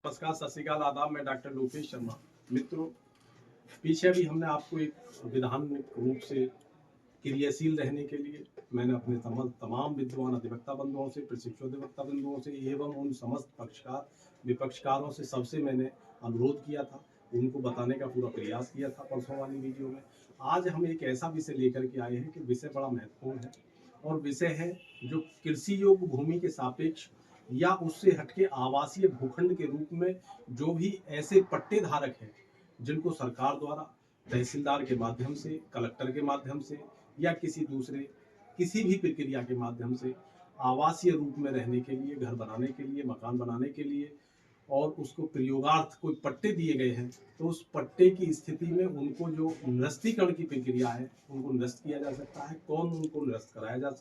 नमस्कार, सत श्रीकाल, आदाब। मैं डॉक्टर लोकेश शर्मा। मित्रों, पीछे भी हमने आपको एक विधानिक रूप से क्रियाशील रहने के लिए मैंने अपने तमाम विद्वान अधिवक्ता बंधुओं से, प्रशिक्षु अधिवक्ता बंधुओं से एवं उन समस्त पक्षकार विपक्षकारों से सबसे मैंने अनुरोध किया था, उनको बताने का पूरा प्रयास किया था परसों वाली वीडियो में। आज हम एक ऐसा विषय लेकर के आए हैं कि विषय बड़ा महत्वपूर्ण है और विषय है जो कृषि योग्य भूमि के सापेक्ष या उससे हटके आवासीय भूखंड के रूप में जो भी ऐसे पट्टे धारक हैं जिनको सरकार द्वारा तहसीलदार के माध्यम से, कलेक्टर के माध्यम से या किसी भी प्रक्रिया के माध्यम से आवासीय रूप में रहने के लिए, घर बनाने के लिए, मकान बनाने के लिए और उसको प्रयोगार्थ कोई पट्टे दिए गए हैं, तो उस पट्टे की स्थिति में उनको जो निरस्तीकरण की प्रक्रिया है उनको निरस्त किया जा सकता है। कौन उनको निरस्त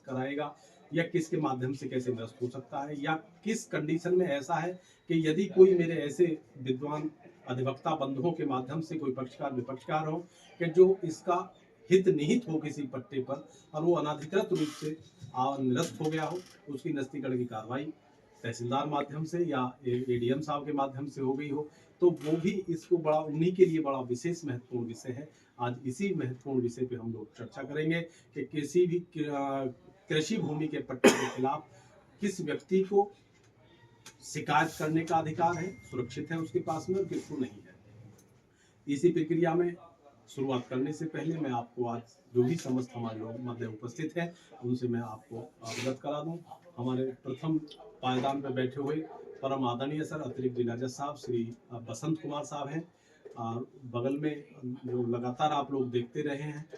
कराएगा या किसके माध्यम से कैसे निरस्त हो सकता है, या किस कंडीशन में ऐसा है कि यदि कोई मेरे ऐसे विद्वान अधिवक्ता बंधुओं के माध्यम से कोई पक्षकार विपक्षकार हो कि जो इसका हित निहित हो किसी पट्टे पर और वो अनाधिकृत रूप से निरस्त हो गया हो, उसकी निरस्तीकरण की कार्रवाई तहसीलदार माध्यम से या एडीएम साहब के माध्यम से हो गई हो, तो वो भी इसको बड़ा उन्हीं के लिए बड़ा विशेष महत्वपूर्ण विषय है। आज इसी महत्वपूर्ण विषय पे हम लोग चर्चा करेंगे कि किसी भी कृषि भूमि के पट्टे के खिलाफ किस व्यक्ति को शिकायत करने का अधिकार है, सुरक्षित है उसके पास में, और किसको नहीं है। इसी प्रक्रिया में शुरुआत करने से पहले मैं आपको आज जो भी समस्त हमारे लोग मध्य उपस्थित हैं उनसे मैं आपको अवगत करा दूं। हमारे प्रथम पायदान पर बैठे हुए परम आदरणीय सर अतिरिक्त जिला जज साहब श्री बसंत कुमार साहब हैं। बगल में जो लगातार आप लोग देखते रहे हैं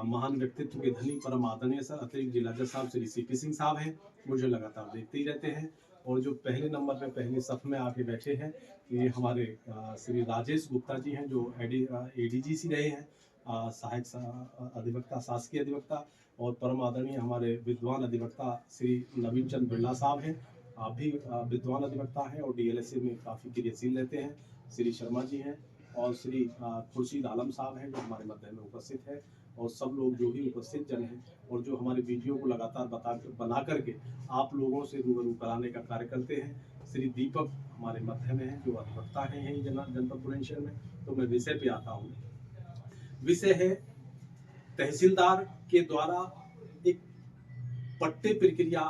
महान व्यक्तित्व के धनी परम आदरणीय सर अतिरिक्त जिला जज साहब श्री सीपी सिंह साहब हैं, मुझे लगातार देखते ही रहते हैं। और जो पहले नंबर पे पहले सफ में आके बैठे हैं ये हमारे श्री राजेश गुप्ता जी हैं, जो एडीजीसी रहे हैं, सहायक अधिवक्ता, शासकीय अधिवक्ता, और परम आदरणीय हमारे विद्वान अधिवक्ता श्री नवीन चंद बिरला साहब हैं, आप भी विद्वान अधिवक्ता हैं और डीएलएसए में काफ़ी क्रियाशील रहते हैं, श्री शर्मा जी हैं, और श्री खुर्शीद आलम साहब हैं जो हमारे मध्य में उपस्थित है, और सब लोग जो भी उपस्थित जन हैं और जो हमारे वीडियो को लगातार बना करके आप लोगों से रूबरू कराने का कार्य करते हैं। श्री दीपक हमारे मध्य में हैं जो अधिवक्ता हैं यहीं जनपद बुलंदशहर में। तो मैं विषय पे आता हूँ। विषय है तहसीलदार के द्वारा एक पट्टे प्रक्रिया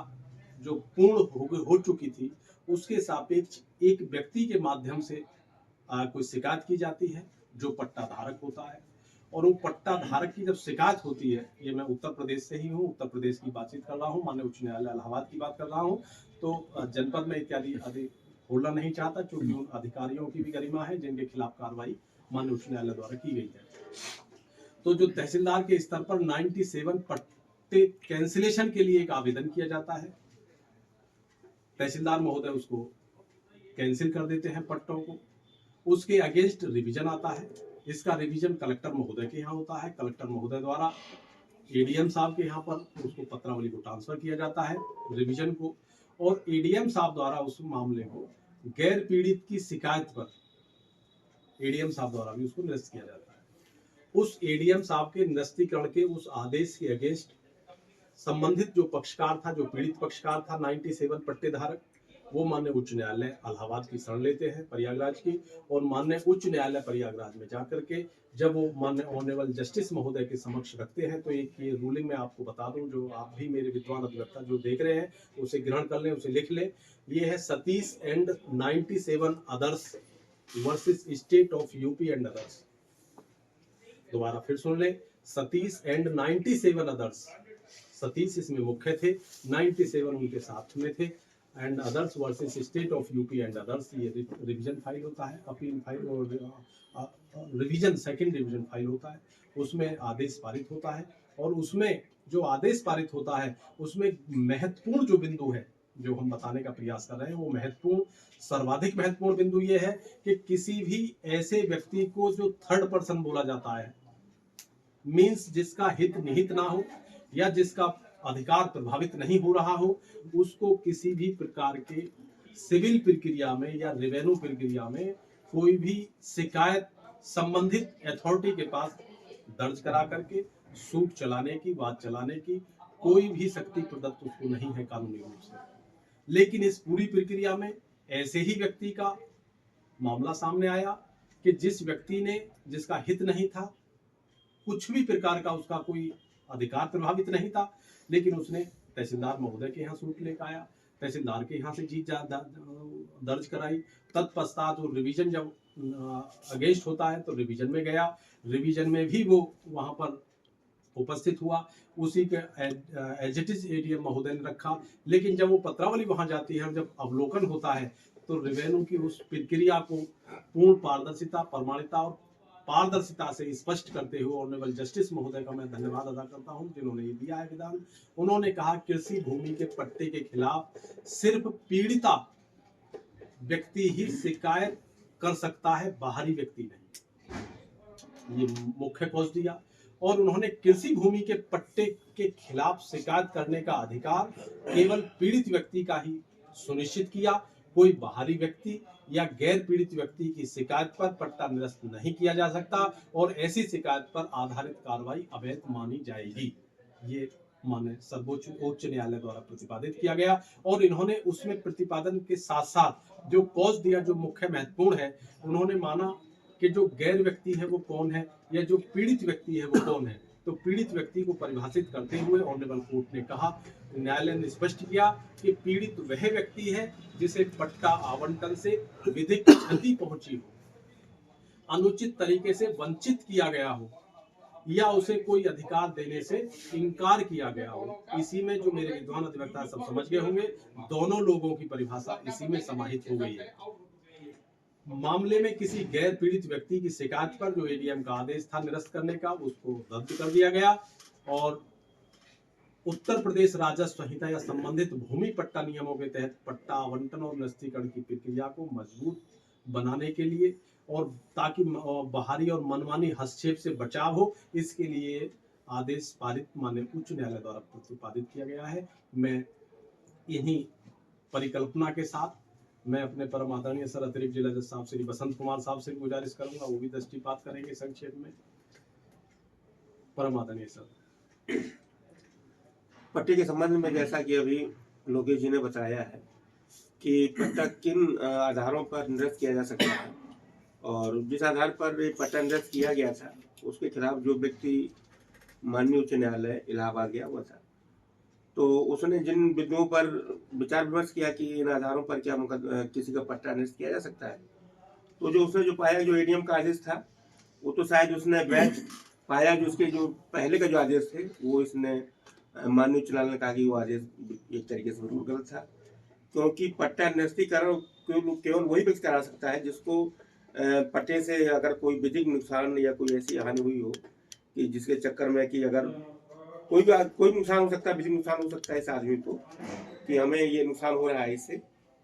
जो पूर्ण हो चुकी थी उसके सापेक्ष एक व्यक्ति के माध्यम से कोई शिकायत की जाती है जो पट्टा धारक होता है, और वो पट्टा धारक की जब शिकायत होती है, ये मैं उत्तर प्रदेश से ही हूँ, उत्तर प्रदेश की बातचीत कर रहा हूँ, माननीय उच्च न्यायालय इलाहाबाद की बात कर रहा हूँ, तो जनपद में इत्यादि बोलना नहीं चाहता क्योंकि उन अधिकारियों की भी गरिमा है जिनके खिलाफ कार्रवाई माननीय उच्च न्यायालय द्वारा की गई है। तो जो तहसीलदार के स्तर पर 97 पट्टे कैंसिलेशन के लिए एक आवेदन किया जाता है, तहसीलदार महोदय उसको कैंसिल कर देते हैं पट्टों को, उसके अगेंस्ट रिवीजन आता है। इसका रिवीजन कलेक्टर महोदय के यहाँ होता है, कलेक्टर महोदय द्वारा एडीएम साहब के यहाँ पर उसको पत्रावली को ट्रांसफर किया जाता है रिवीजन को, और एडीएम साहब द्वारा उस मामले को गैर पीड़ित की शिकायत पर एडीएम साहब द्वारा भी उसको निरस्त किया जाता है। उस एडीएम साहब के निरस्तीकरण के उस आदेश के अगेंस्ट संबंधित जो पक्षकार था, जो पीड़ित पक्षकार था 97 पट्टे धारक, वो माननीय उच्च न्यायालय इलाहाबाद की शरण लेते हैं, प्रयागराज की, और माननीय उच्च न्यायालय प्रयागराज में जाकर के जब वो माननीय ऑनरेबल जस्टिस महोदय के समक्ष रखते हैं, तो एक ये रूलिंग मैं आपको बता दूं, जो आप भी मेरे विद्वान अधिवक्ता जो देख रहे हैं उसे ग्रहण कर लें, उसे लिख लें। ये है Satish and 97 others versus state of UP and others. दोबारा फिर सुन लें, सतीश एंड 97 अदर्स। सतीश इसमें मुख्य थे, 97 उनके साथ में थे, and others versus state of UP and others. ये रिवीजन फाइल होता है, अपील फाइल और रिवीजन सेकंड रिवीजन फाइल होता है, उसमें आदेश पारित होता है, और उसमें जो आदेश पारित होता है उसमें महत्वपूर्ण जो बिंदु है जो हम बताने का प्रयास कर रहे हैं, वो महत्वपूर्ण, सर्वाधिक महत्वपूर्ण बिंदु ये है कि किसी भी ऐसे व्यक्ति को जो थर्ड पर्सन बोला जाता है, मीन्स जिसका हित निहित ना हो या जिसका अधिकार प्रभावित नहीं हो रहा हो, उसको किसी भी प्रकार के सिविल प्रक्रिया में या रेवेन्यू प्रक्रिया में कोई भी शिकायत संबंधित अथॉरिटी के पास दर्ज करा करके सूट चलाने की, बात चलाने की कोई भी शक्ति प्रदत्त उसको नहीं है कानूनी रूप से। लेकिन इस पूरी प्रक्रिया में ऐसे ही व्यक्ति का मामला सामने आया कि जिस व्यक्ति ने, जिसका हित नहीं था, कुछ भी प्रकार का उसका कोई अधिकार प्रभावित नहीं था, लेकिन उसने तहसीलदार महोदय के यहाँ सूट लेकर आया, तहसीलदार के यहाँ से जीत दर्ज कराई। तत्पश्चात वो रिवीजन जब अगेंस्ट होता है तो रिवीजन में गया, रिवीजन में भी वो वहाँ पर उपस्थित हुआ, उसी के एज इट इज एडीएम महोदय ने रखा। लेकिन जब वो पत्रावली वहां जाती है, जब अवलोकन होता है, तो रेवेन्यू की उस प्रक्रिया को पूर्ण पारदर्शिता, प्रमाणिकता और पारदर्शिता से स्पष्ट करते हुए ऑनरेबल जस्टिस महोदय का मैं धन्यवाद अदा करता हूं, जिन्होंने ये दिया है विधान। उन्होंने कहा कृषि भूमि के पट्टे के खिलाफ सिर्फ पीड़िता व्यक्ति ही शिकायत कर सकता है, बाहरी व्यक्ति नहीं। ये मुख्य कॉज दिया। और उन्होंने कृषि भूमि के पट्टे के खिलाफ शिकायत करने का अधिकार केवल पीड़ित व्यक्ति का ही सुनिश्चित किया। कोई बाहरी व्यक्ति या गैर पीड़ित व्यक्ति की शिकायत पर पट्टा निरस्त नहीं किया जा सकता और ऐसी शिकायत पर आधारित कार्रवाई अवैध मानी जाएगी। ये माने सर्वोच्च उच्च न्यायालय द्वारा प्रतिपादित किया गया। और इन्होंने उसमें प्रतिपादन के साथ साथ जो कॉज दिया, जो मुख्य महत्वपूर्ण है, उन्होंने माना कि जो गैर व्यक्ति है वो कौन है या जो पीड़ित व्यक्ति है वो कौन है। तो पीड़ित व्यक्ति को परिभाषित करते हुए ऑनरेबल कोर्ट ने कहा, न्यायालय ने स्पष्ट किया कि पीड़ित वह व्यक्ति है जिसे पट्टा आवंटन से विधिक क्षति पहुंची हो, अनुचित तरीके से वंचित किया गया हो या उसे कोई अधिकार देने से इनकार किया गया हो। इसी में जो मेरे विद्वान अधिवक्ता सब समझ गए होंगे, दोनों लोगों की परिभाषा इसी में समाहित हो गई है। मामले में किसी गैर पीड़ित व्यक्ति की शिकायत पर जो एडीएम का आदेश था निरस्त करने का, उसको रद्द कर दिया गया और उत्तर प्रदेश राजस्व संहिता या संबंधित भूमि पट्टा नियमों के तहत पट्टा आवंटन और निरस्तीकरण की प्रक्रिया को मजबूत बनाने के लिए और ताकि बाहरी और मनमानी हस्तक्षेप से बचाव हो, इसके लिए आदेश पारित माननीय उच्च न्यायालय द्वारा प्रतिपादित किया गया है। मैं इन्हीं परिकल्पना के साथ मैं अपने परम आदरणीय सर अतिरिक्त जिला जज साहब श्री बसंत कुमार साहब से गुजारिश करूंगा, वो भी दृष्टिपात करेंगे संक्षेप में। परम आदरणीय सर। पट्टे के संबंध में जैसा कि अभी लोकेश जी ने बताया है कि पट्टा किन आधारों पर निरस्त किया जा सकता है और जिस आधार पर पट्टा निरस्त किया गया था उसके खिलाफ जो व्यक्ति माननीय उच्च न्यायालय इलाहाबाद गया हुआ था, तो उसने जिन बिंदुओं पर विचार विमर्श किया कि इन आधारों पर क्या किसी का पट्टा निरस्त किया जा सकता है, तो जो उसने जो पाया, जो एडीएम का आदेश था वो तो शायद उसने वैध पाया, जो उसके जो पहले का जो आदेश थे वो इसने माननीय उच्च न्यायालय ने कहा कि वो आदेश एक तरीके से बिल्कुल गलत था, क्योंकि पट्टा निरस्तीकरण केवल वही व्यक्ति करा सकता है जिसको पट्टे से अगर कोई विधिक नुकसान या कोई ऐसी हानि हुई हो कि जिसके चक्कर में कि अगर कोई नुकसान हो सकता है, विधिक नुकसान हो सकता है इस आदमी को कि हमें ये नुकसान हो रहा है इससे,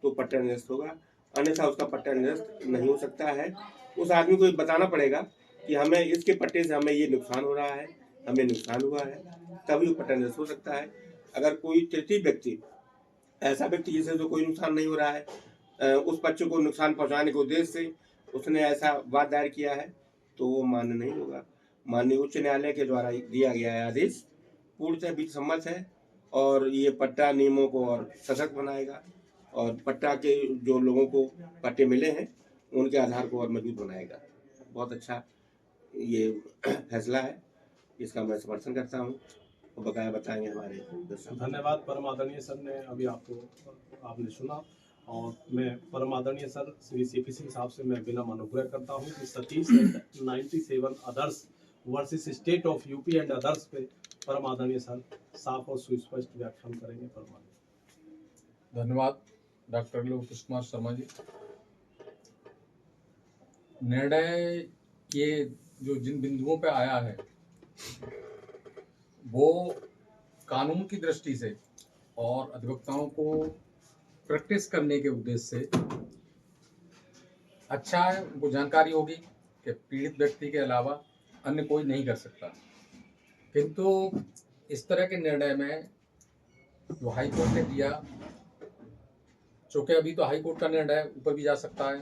तो पट्टा निरस्त होगा, अन्यथा उसका पट्टा निरस्त नहीं हो सकता है। उस आदमी को बताना पड़ेगा कि हमें इसके पट्टे से हमें ये नुकसान हो रहा है, हमें नुकसान हुआ है, तभी वो पट्टा निरस्त हो सकता है। अगर कोई तृतीय व्यक्ति, ऐसा व्यक्ति जिसे तो कोई नुकसान नहीं हो रहा है, उस बच्चे को नुकसान पहुंचाने के उद्देश्य से उसने ऐसा वाद दायर किया है, तो वो मान्य नहीं होगा। माननीय उच्च न्यायालय के द्वारा दिया गया है आदेश पूर्णतः विधि सम्मत है और ये पट्टा नियमों को और सशक्त बनाएगा और पट्टा के जो लोगों को पट्टे मिले हैं उनके आधार को और मजबूत बनाएगा। बहुत अच्छा ये फैसला है, इसका मैं समर्थन करता हूँ। तो बकाया बताएंगे हमारे। धन्यवाद परम आदरणीय सर ने, अभी आपने सुना। और मैं परम आदरणीय सर श्री सीपी सिंह साहब से मैं विनम्र अनुग्रह करता हूँ कि Satish 97 others versus state of UP and others पे परम आदरणीय सर साफ और सुस्पष्ट व्याख्यान करेंगे। परम धन्यवाद डॉक्टर लोकेश कुमार शर्मा जी। निर्णय ये जो जिन बिंदुओं पे आया है वो कानून की दृष्टि से और अधिवक्ताओं को प्रैक्टिस करने के उद्देश्य से अच्छा है, उनको जानकारी होगी कि पीड़ित व्यक्ति के अलावा अन्य कोई नहीं कर सकता। किंतु इस तरह के निर्णय में जो हाई कोर्ट ने दिया, चूंकि अभी तो हाई कोर्ट का निर्णय ऊपर भी जा सकता है,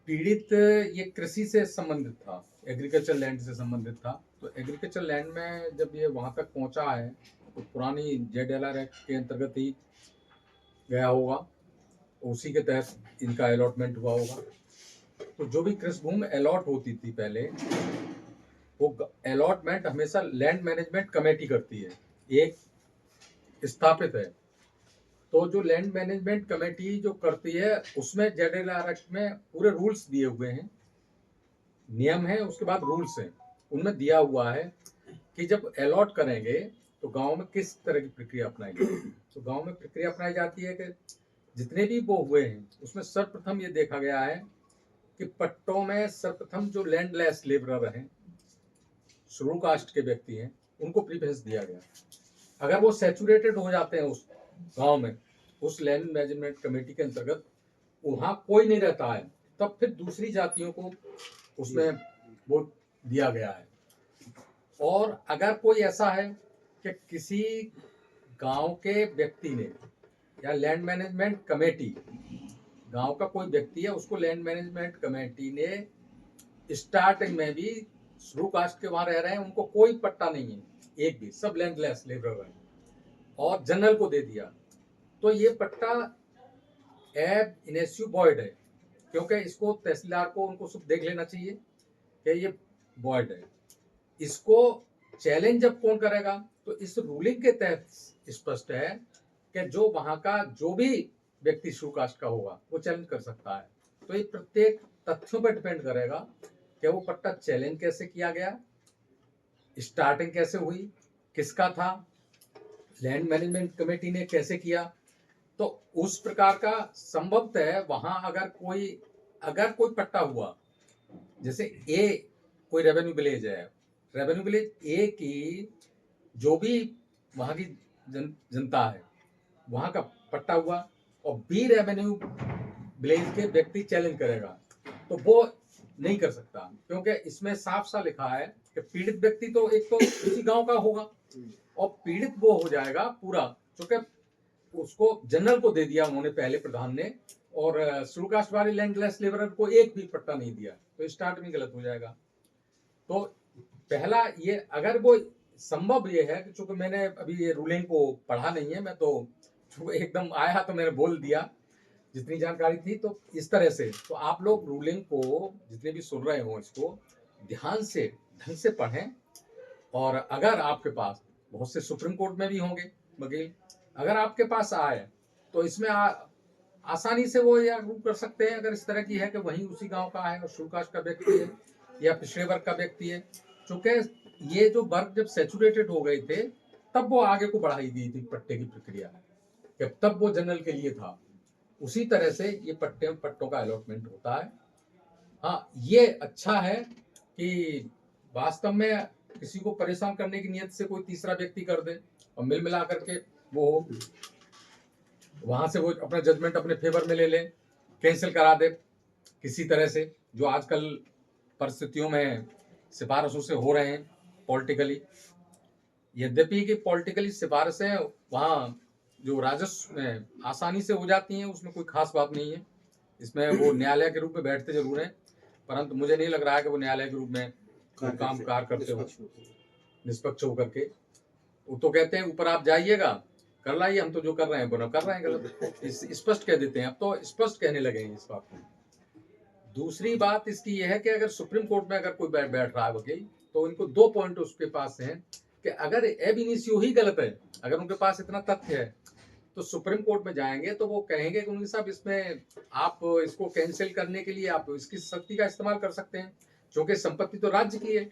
पीड़ित ये कृषि से संबंधित था, एग्रीकल्चर लैंड से संबंधित था। तो एग्रीकल्चर लैंड में जब ये वहाँ तक पहुँचा है तो पुरानी ZLR एक्ट के अंतर्गत ही गया होगा। उसी के तहत इनका अलॉटमेंट हुआ होगा। तो जो भी कृषि भूमि अलॉट होती थी पहले, वो अलॉटमेंट हमेशा लैंड मैनेजमेंट कमेटी करती है, एक स्थापित है। तो जो लैंड मैनेजमेंट कमेटी जो करती है, उसमें ZLR एक्ट में पूरे रूल्स दिए हुए हैं, नियम है, उसके बाद रूल्स हैं। उनमें दिया हुआ है कि जब अलॉट करेंगे तो गांव में किस तरह की प्रक्रिया अपनाई जाती है। तो गांव में प्रक्रिया अपनाई जाती है कि जितने भी वो हुए हैं उसमें सर्वप्रथम ये देखा गया है कि पट्टों में सर्वप्रथम जो लैंडलेस लेबरर हैं, शेड्यूल कास्ट के व्यक्ति हैं, उनको प्रीफरेंस दिया गया। अगर वो सैचुरेटेड हो जाते हैं उस गांव में, उस लैंड मैनेजमेंट कमेटी के अंतर्गत वहां कोई नहीं रहता है, तब फिर दूसरी जातियों को उसमें वो दिया गया है। और अगर कोई ऐसा है कि किसी गांव के व्यक्ति ने या लैंड मैनेजमेंट कमेटी, गांव का कोई व्यक्ति है, उसको लैंड मैनेजमेंट कमेटी ने स्टार्टिंग में भी शुरू कास्ट के वहां रह रहे हैं, उनको कोई पट्टा नहीं है, एक भी, सब लैंडलेस लेबर है, और जनरल को दे दिया, तो ये पट्टा एब इनेस्यू वॉइड है, क्योंकि इसको तहसीलदार को उनको सब देख लेना चाहिए कि ये वॉइड है। इसको चैलेंज जब कौन करेगा, तो इस रूलिंग के तहत स्पष्ट है कि जो वहां का जो भी व्यक्ति शुरू कास्ट का होगा वो चैलेंज कर सकता है। तो ये प्रत्येक तथ्यों पर डिपेंड करेगा कि वो पट्टा चैलेंज कैसे किया गया, स्टार्टिंग कैसे हुई, किसका था, लैंड मैनेजमेंट कमेटी ने कैसे किया। तो उस प्रकार का संभवतः वहां अगर कोई पट्टा हुआ, जैसे ए कोई रेवेन्यू विलेज है, रेवेन्यू विलेज ए की जो भी वहां की जनता है वहां का पट्टा हुआ, और बी रेवेन्यू विलेज के व्यक्ति चैलेंज करेगा, तो वो नहीं कर सकता, क्योंकि इसमें साफ सा लिखा है कि पीड़ित व्यक्ति तो एक तो उसी गांव का होगा, और पीड़ित वो हो जाएगा पूरा, क्योंकि उसको जनरल को दे दिया उन्होंने पहले प्रधान ने, और शेड्यूल कास्ट वाले लैंडलेस लेबरर को एक भी पट्टा नहीं दिया, तो स्टार्ट में गलत हो जाएगा। तो पहला ये, अगर वो संभव ये है कि चूंकि मैंने अभी ये रूलिंग को पढ़ा नहीं है, मैं तो एकदम आया तो मैंने बोल दिया जितनी जानकारी थी, तो इस तरह से तो आप लोग रूलिंग को जितने भी सुन रहे हो इसको ध्यान से ढंग से पढ़ें, और अगर आपके पास बहुत से सुप्रीम कोर्ट में भी होंगे वकील, अगर आपके पास आए तो इसमें आसानी से वो या रूल कर सकते हैं, अगर इस तरह की है कि वही उसी गांव का है और शेड्यूल कास्ट का व्यक्ति है या पिछड़े वर्ग का व्यक्ति है। चूंकि ये जो वर्ग जब सैचुरेटेड हो गए थे तब वो आगे को बढ़ाई दी थी पट्टे की प्रक्रिया, तब वो जनरल के लिए था। उसी तरह से ये पट्टों का अलॉटमेंट होता है। हाँ, ये अच्छा है कि वास्तव में किसी को परेशान करने की नियत से कोई तीसरा व्यक्ति कर दे और मिल मिला करके वो वहां से वो अपना जजमेंट अपने फेवर में ले ले, कैंसिल करा दे किसी तरह से, जो आजकल परिस्थितियों में सिफारिशों से हो रहे हैं पॉलिटिकली। यद्यपि कि पॉलिटिकली सिफारिशें वहाँ जो राजस्व में आसानी से हो जाती हैं, उसमें कोई खास बात नहीं है, इसमें वो न्यायालय के रूप में बैठते जरूर हैं, परंतु मुझे नहीं लग रहा है कि वो न्यायालय के रूप में काम करते हो निष्पक्ष होकर के। वो तो कहते हैं ऊपर आप जाइएगा, कर लाइए, हम तो जो कर रहे हैं वो कर रहे हैं गलत, स्पष्ट कह देते हैं, अब तो स्पष्ट कहने लगे हैं इस बात को। दूसरी बात इसकी यह है कि अगर सुप्रीम कोर्ट में अगर कोई बैठ रहा है वकील, तो इनको 2 पॉइंट उसके पास हैं कि अगर एब इनिशियो ही गलत है, अगर उनके पास इतना तथ्य है, तो सुप्रीम कोर्ट में जाएंगे तो वो कहेंगे कि उनके साहब इसमें आप इसको कैंसिल करने के लिए आप इसकी शक्ति का इस्तेमाल कर सकते हैं, क्योंकि संपत्ति तो राज्य की है,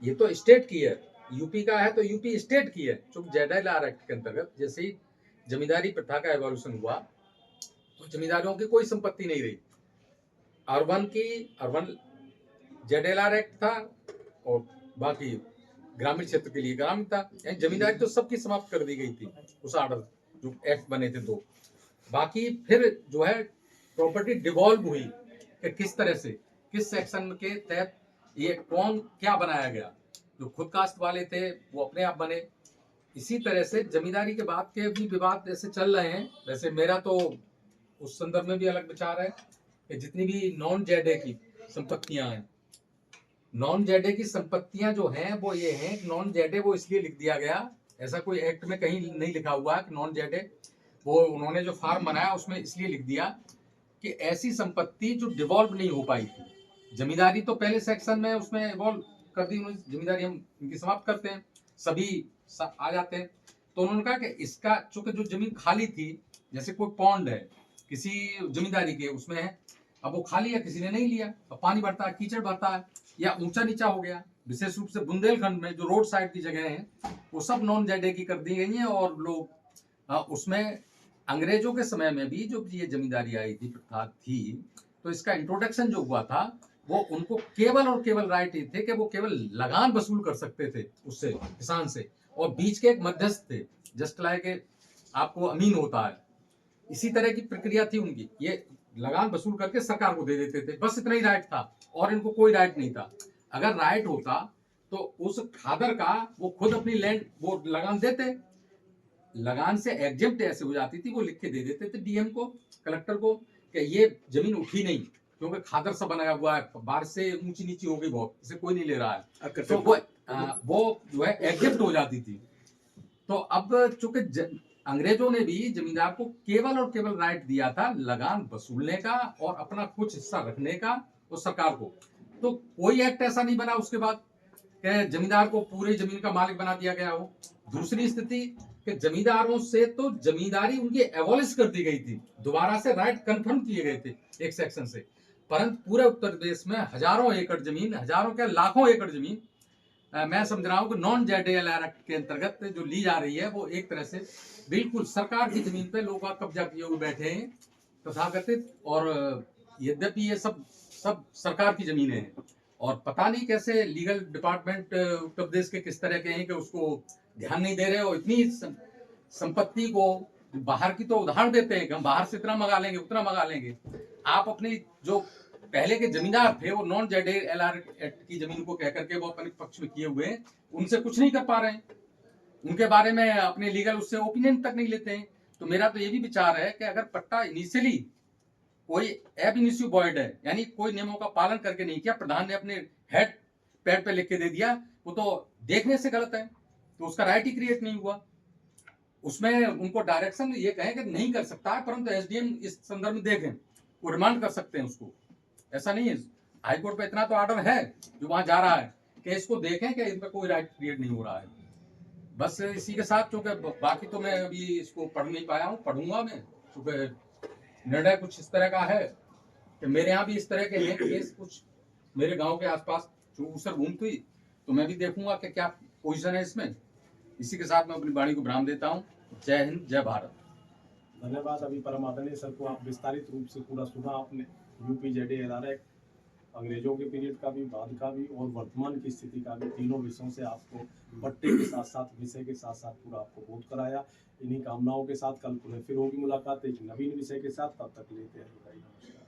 ये तो स्टेट की है, यूपी का है तो यूपी स्टेट की है। चूंकि ZLR एक्ट के अंतर्गत जैसे ही जमींदारी प्रथा का एवोल्यूशन हुआ तो जमींदारों की कोई संपत्ति नहीं रही, अर्बन ZLR एक्ट था और बाकी ग्रामीण क्षेत्र के लिए ग्रामीण था, जमींदारी तो सबकी समाप्त कर दी गई थी उस आर्डर जो एक्ट बने थे 2। बाकी फिर जो है प्रॉपर्टी डिवॉल्व हुई कि किस तरह से, किस सेक्शन के तहत ये कौन क्या बनाया गया, जो खुद कास्ट वाले थे वो अपने आप बने। इसी तरह से जमींदारी के बाद के भी विवाद जैसे चल रहे हैं, वैसे मेरा तो उस संदर्भ में भी अलग विचार है कि जितनी भी नॉन जेडे की संपत्तियां हैं, नॉन जेडे की संपत्तियां जो हैं वो ये हैं, नॉन जेडे वो इसलिए लिख दिया गया, ऐसा कोई एक्ट में कहीं नहीं लिखा हुआ है कि नॉन जेडे, वो उन्होंने जो फार्म बनाया उसमें इसलिए लिख दिया कि ऐसी संपत्ति जो डिवॉल्व नहीं हो पाई थी। जमींदारी तो पहले सेक्शन में उसमें इवॉल्व कर दी उन्होंने, जमींदारी हम इनकी समाप्त करते हैं, सभी आ जाते हैं। तो उन्होंने कहा कि इसका चूंकि जो जमीन खाली थी, जैसे कोई पॉन्ड है किसी जमींदारी के उसमें है, अब वो खाली है, किसी ने नहीं लिया, अब पानी बढ़ता है, कीचड़ बढ़ता है या ऊंचा नीचा हो गया, विशेष रूप से बुंदेलखंड में जो रोड साइड की जगह है वो सब नॉन जेडे की कर दी गई हैं। और लोग उसमें अंग्रेजों के समय में भी जो ये जमींदारी आई थी, प्रथा थी, तो इसका इंट्रोडक्शन जो हुआ था वो उनको केवल और केवल राइट ही थे कि वो केवल लगान वसूल कर सकते थे उससे, किसान से, और बीच के एक मध्यस्थ थे, जस्ट लाइक आपको अमीन होता है, इसी तरह की प्रक्रिया थी उनकी। ये लगान वसूल करके सरकार को दे देते थे, बस इतना ही राइट था और इनको कोई राइट नहीं था। अगर राइट होता तो उस खादर का वो खुद अपनी लैंड वो लगान देते, लगान से एग्जेप्ट ऐसे हो जाती थी, वो लिख के दे देते थे डीएम को, कलेक्टर को, कि ये जमीन उठी नहीं क्योंकि खादर सा बनाया हुआ है, बारिश से ऊंची नीची हो गई बहुत, इसे कोई नहीं ले रहा है, तो वो जो है एग्जेप्ट हो जाती थी। तो अब चूंकि अंग्रेजों ने भी जमींदार को केवल और केवल राइट दिया था लगान वसूलने का और अपना कुछ हिस्सा रखने का उस सरकार को, तो कोई एक्ट ऐसा नहीं बना उसके बाद कि जमींदार को पूरी जमीन का मालिक बना दिया गया हो। दूसरी स्थिति कि जमींदारों से तो जमींदारी उनकी एबॉलिश कर दी गई थी, दोबारा से राइट कंफर्म किए गए थे एक सेक्शन से, परंतु पूरे उत्तर प्रदेश में हजारों एकड़ जमीन, हजारों क्या लाखों एकड़ जमीन मैं समझ रहा हूँ कि नॉन जेडीएलआर एक्ट के अंतर्गत जो ली जा रही है वो एक तरह से बिल्कुल सरकार की जमीन पे लोग कब्जा किए हुए बैठे हैं तथाकथित, और यद्यपि ये सब सरकार की जमीनें हैं और पता नहीं कैसे लीगल डिपार्टमेंट उत्तर प्रदेश के किस तरह के हैं कि उसको ध्यान नहीं दे रहे हो। इतनी संपत्ति को बाहर की तो उधार देते हैं कि हम बाहर से इतना मंगा लेंगे उतना मंगा लेंगे, आप अपनी जो पहले के जमींदार थे वो नॉन जेडीएलआर एक्ट की जमीन को कहकर के वो अपने पक्ष में किए हुए हैं, उनसे कुछ नहीं कर पा रहे हैं, उनके बारे में अपने लीगल उससे ओपिनियन तक नहीं लेते हैं। तो मेरा तो ये भी विचार है कि अगर पट्टा इनिशियली कोई एब इनिशियो बॉयड है, यानी कोई नियमों का पालन करके नहीं किया, प्रधान ने अपने हेड पैड पे लिख के दे दिया, वो तो देखने से गलत है, तो उसका राइट ही क्रिएट नहीं हुआ। उसमें उनको डायरेक्शन ये कहें कि नहीं कर सकता है, परंतु एसडीएम इस संदर्भ में देखें, वो रिमांड कर सकते हैं उसको, ऐसा नहीं है। हाईकोर्ट पे इतना तो ऑर्डर है जो वहां जा रहा है कि इसको देखें कि इनका कोई राइट क्रिएट नहीं हो रहा है। बस इसी के साथ, क्योंकि बाकी तो मैं अभी इसको पढ़ नहीं पाया हूँ, पढ़ूंगा मैं, क्योंकि निर्णय कुछ इस तरह का है कि मेरे यहाँ भी इस तरह के हैं केस कुछ मेरे गांव के आसपास जो उसर घूमती हुई, तो मैं भी देखूंगा कि क्या पोजीशन है इसमें। इसी के साथ मैं अपनी वाणी को विराम देता हूँ। जय हिंद, जय भारत। धन्यवाद। अभी परम आदरणीय सर को आप विस्तारित रूप से पूरा सुना आपने, यूपी जेडीएलआर एक्ट, अंग्रेजों के पीरियड का भी, बाद का भी और वर्तमान की स्थिति का भी, तीनों विषयों से आपको पट्टे के साथ साथ विषय के साथ साथ पूरा आपको बोध कराया। इन्हीं कामनाओं के साथ कल पुनः फिर होगी मुलाकात एक नवीन विषय के साथ, तब तक लेते हैं।